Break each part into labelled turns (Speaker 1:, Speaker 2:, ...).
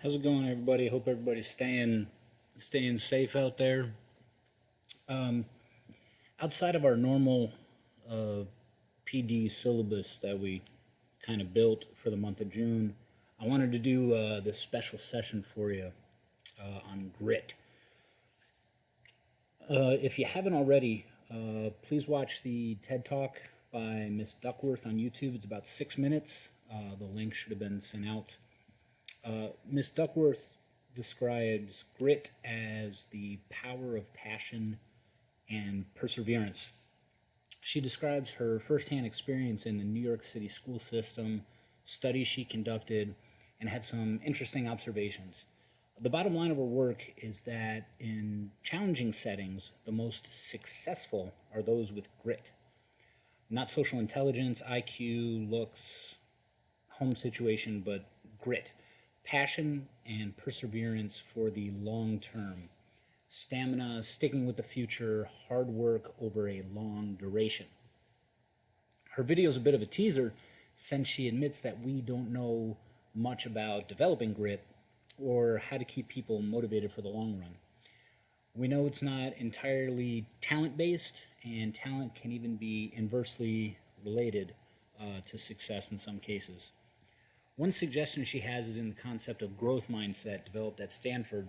Speaker 1: How's it going, everybody? Hope everybody's staying safe out there. Um, Outside of our normal uh, PD syllabus that we kind of built for the month of June, I wanted to do this special session for you on grit. If you haven't already, please watch the TED Talk by Miss Duckworth on YouTube. It's about 6 minutes. The link should have been sent out. Miss Duckworth describes grit as the power of passion and perseverance. She describes her firsthand experience in the New York City school system, studies she conducted, and had some interesting observations. The bottom line of her work is that in challenging settings, the most successful are those with grit. Not social intelligence, IQ, looks, home situation, but grit. Passion and perseverance for the long term. Stamina, sticking with the future, hard work over a long duration. Her video is a bit of a teaser since she admits that we don't know much about developing grit or how to keep people motivated for the long run. We know it's not entirely talent based, and talent can even be inversely related to success in some cases. One suggestion she has is in the concept of growth mindset developed at Stanford,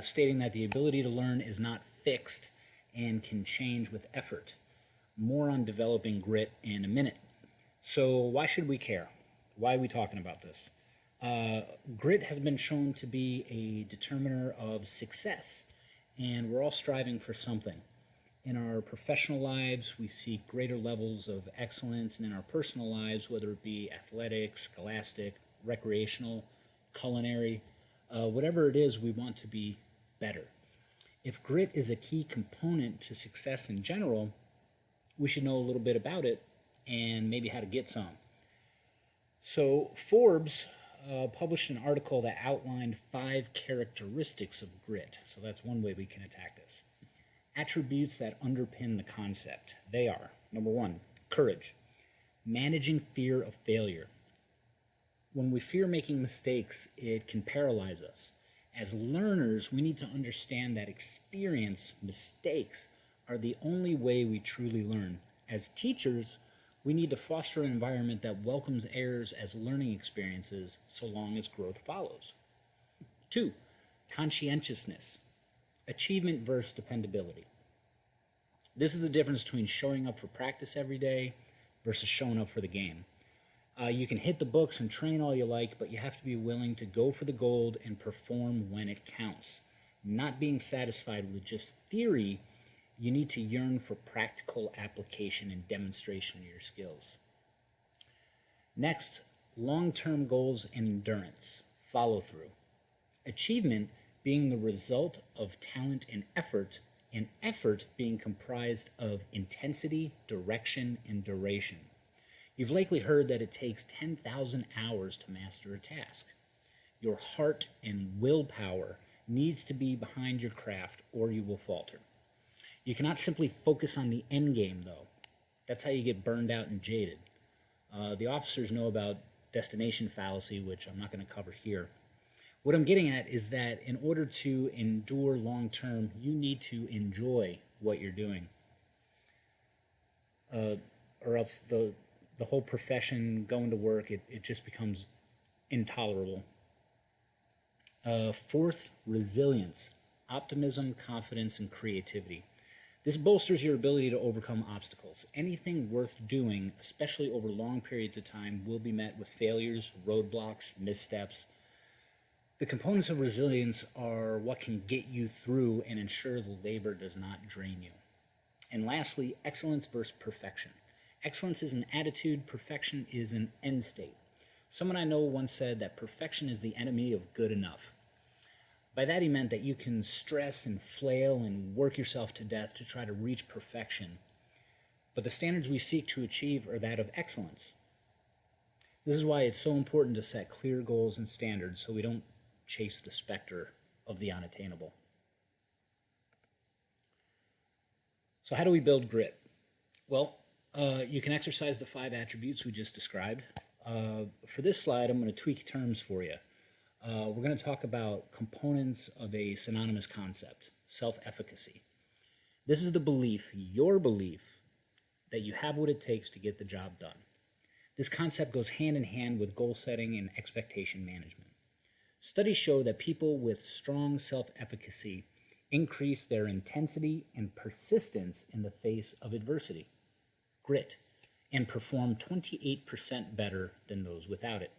Speaker 1: stating that the ability to learn is not fixed and can change with effort. More on developing grit in a minute. So why should we care? Why are we talking about this? Grit has been shown to be a determiner of success, and we're all striving for something. In our professional lives, we seek greater levels of excellence, and in our personal lives, whether it be athletic, scholastic, recreational, culinary, whatever it is, we want to be better. If grit is a key component to success in general, we should know a little bit about it and maybe how to get some. So, Forbes published an article that outlined 5 characteristics of grit. So, that's one way we can attack this. Attributes that underpin the concept. They are: number 1, courage, managing fear of failure. When we fear making mistakes, it can paralyze us. As learners, we need to understand that experience, mistakes, are the only way we truly learn. As teachers, we need to foster an environment that welcomes errors as learning experiences so long as growth follows. 2, conscientiousness, achievement versus dependability. This is the difference between showing up for practice every day versus showing up for the game. You can hit the books and train all you like, but you have to be willing to go for the gold and perform when it counts. Not being satisfied with just theory, you need to yearn for practical application and demonstration of your skills. Next, long-term goals and endurance, follow through. Achievement being the result of talent and effort being comprised of intensity, direction, and duration. You've likely heard that it takes 10,000 hours to master a task. Your heart and willpower needs to be behind your craft or you will falter. You cannot simply focus on the end game, though. That's how you get burned out and jaded. The officers know about destination fallacy, which I'm not going to cover here. What I'm getting at is that in order to endure long term, you need to enjoy what you're doing. Or else the whole profession, going to work, it just becomes intolerable. Fourth, resilience, optimism, confidence, and creativity. This bolsters your ability to overcome obstacles. Anything worth doing, especially over long periods of time, will be met with failures, roadblocks, missteps. The components of resilience are what can get you through and ensure the labor does not drain you. And lastly, excellence versus perfection. Excellence is an attitude, perfection is an end state. Someone I know once said that perfection is the enemy of good enough. By that he meant that you can stress and flail and work yourself to death to try to reach perfection, but the standards we seek to achieve are that of excellence. This is why it's so important to set clear goals and standards so we don't chase the specter of the unattainable. So how do we build grit? Well, you can exercise the 5 attributes we just described. For this slide, I'm going to tweak terms for you. We're going to talk about components of a synonymous concept, self-efficacy. This is the belief, your belief, that you have what it takes to get the job done. This concept goes hand in hand with goal setting and expectation management. Studies show that people with strong self-efficacy increase their intensity and persistence in the face of adversity, grit, and perform 28% better than those without it.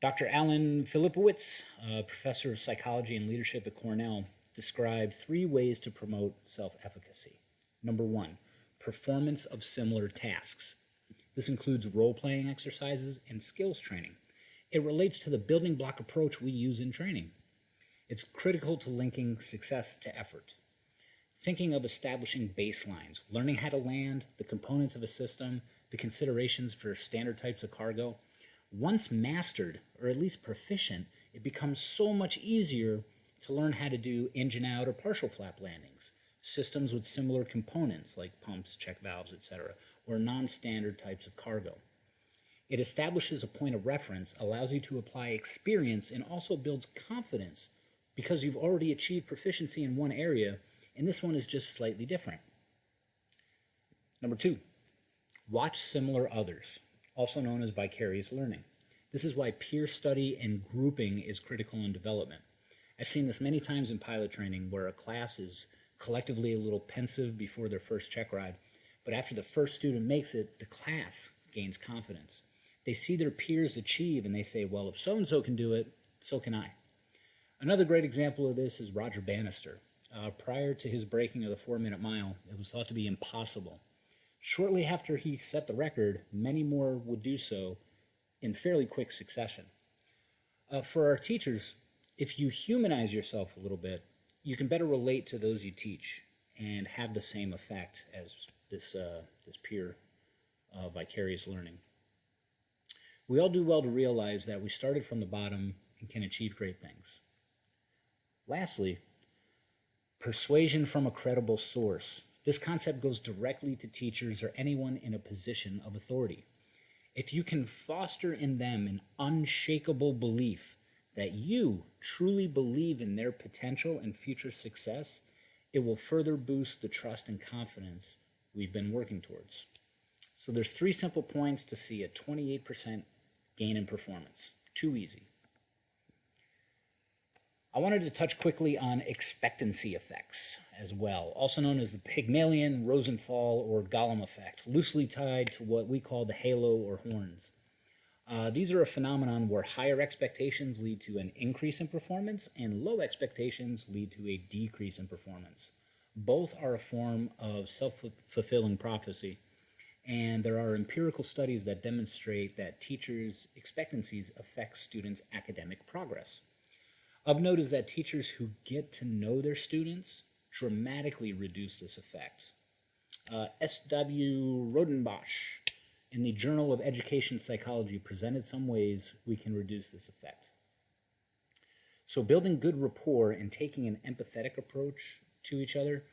Speaker 1: Dr. Alan Filipowicz, a professor of psychology and leadership at Cornell, described 3 ways to promote self-efficacy. Number 1, performance of similar tasks. This includes role-playing exercises and skills training. It relates to the building block approach we use in training. It's critical to linking success to effort. Thinking of establishing baselines, learning how to land, the components of a system, the considerations for standard types of cargo. Once mastered, or at least proficient, it becomes so much easier to learn how to do engine out or partial flap landings, systems with similar components like pumps, check valves, etc., or non-standard types of cargo. It establishes a point of reference, allows you to apply experience, and also builds confidence because you've already achieved proficiency in one area, and this one is just slightly different. Number 2, watch similar others, also known as vicarious learning. This is why peer study and grouping is critical in development. I've seen this many times in pilot training where a class is collectively a little pensive before their first check ride, but after the first student makes it, the class gains confidence. They see their peers achieve and they say, well, if so-and-so can do it, so can I. Another great example of this is Roger Bannister. Prior to his breaking of the 4-minute mile, it was thought to be impossible. Shortly after he set the record, many more would do so in fairly quick succession. For our teachers, if you humanize yourself a little bit, you can better relate to those you teach and have the same effect as this peer vicarious learning. We all do well to realize that we started from the bottom and can achieve great things. Lastly, persuasion from a credible source. This concept goes directly to teachers or anyone in a position of authority. If you can foster in them an unshakable belief that you truly believe in their potential and future success, it will further boost the trust and confidence we've been working towards. So there's 3 simple points to see a 28% gain in performance. Too easy. I wanted to touch quickly on expectancy effects as well, also known as the Pygmalion, Rosenthal, or Gollum effect, loosely tied to what we call the halo or horns. These are a phenomenon where higher expectations lead to an increase in performance and low expectations lead to a decrease in performance. Both are a form of self-fulfilling prophecy, and there are empirical studies that demonstrate that teachers' expectancies affect students' academic progress. Of note is that teachers who get to know their students dramatically reduce this effect. S.W. Rodenbosch in the Journal of Education Psychology presented some ways we can reduce this effect. So building good rapport and taking an empathetic approach to each other,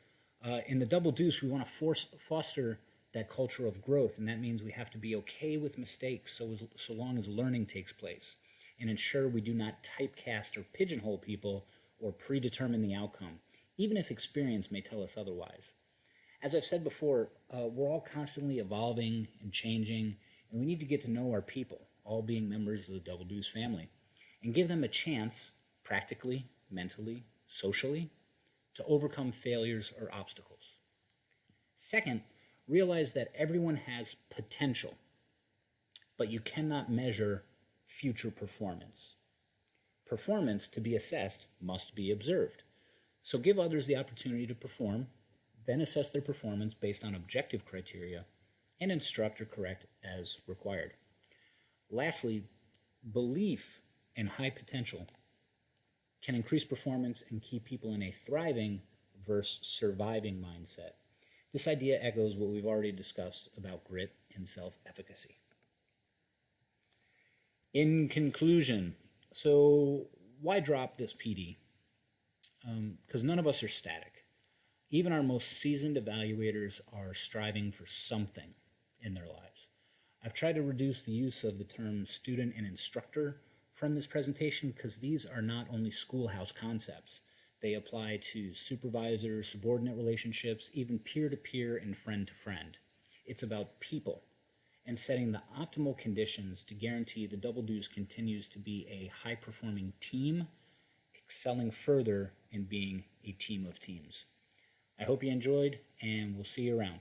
Speaker 1: in the Double Deuce we want to foster that culture of growth, and that means we have to be okay with mistakes so long as learning takes place, and ensure we do not typecast or pigeonhole people or predetermine the outcome, even if experience may tell us otherwise. As I've said before, we're all constantly evolving and changing, and we need to get to know our people, all being members of the Double Deuce family, and give them a chance, practically, mentally, socially, to overcome failures or obstacles. Second, realize that everyone has potential, but you cannot measure future performance. Performance, to be assessed, must be observed. So give others the opportunity to perform, then assess their performance based on objective criteria, and instruct or correct as required. Lastly, belief in high potential can increase performance and keep people in a thriving versus surviving mindset. This idea echoes what we've already discussed about grit and self-efficacy. In conclusion, so why drop this PD? Because none of us are static. Even our most seasoned evaluators are striving for something in their lives. I've tried to reduce the use of the term student and instructor from this presentation because these are not only schoolhouse concepts. They apply to supervisor, subordinate relationships, even peer-to-peer and friend-to-friend. It's about people and setting the optimal conditions to guarantee the Double Deuce continues to be a high-performing team, excelling further in being a team of teams. I hope you enjoyed, and we'll see you around.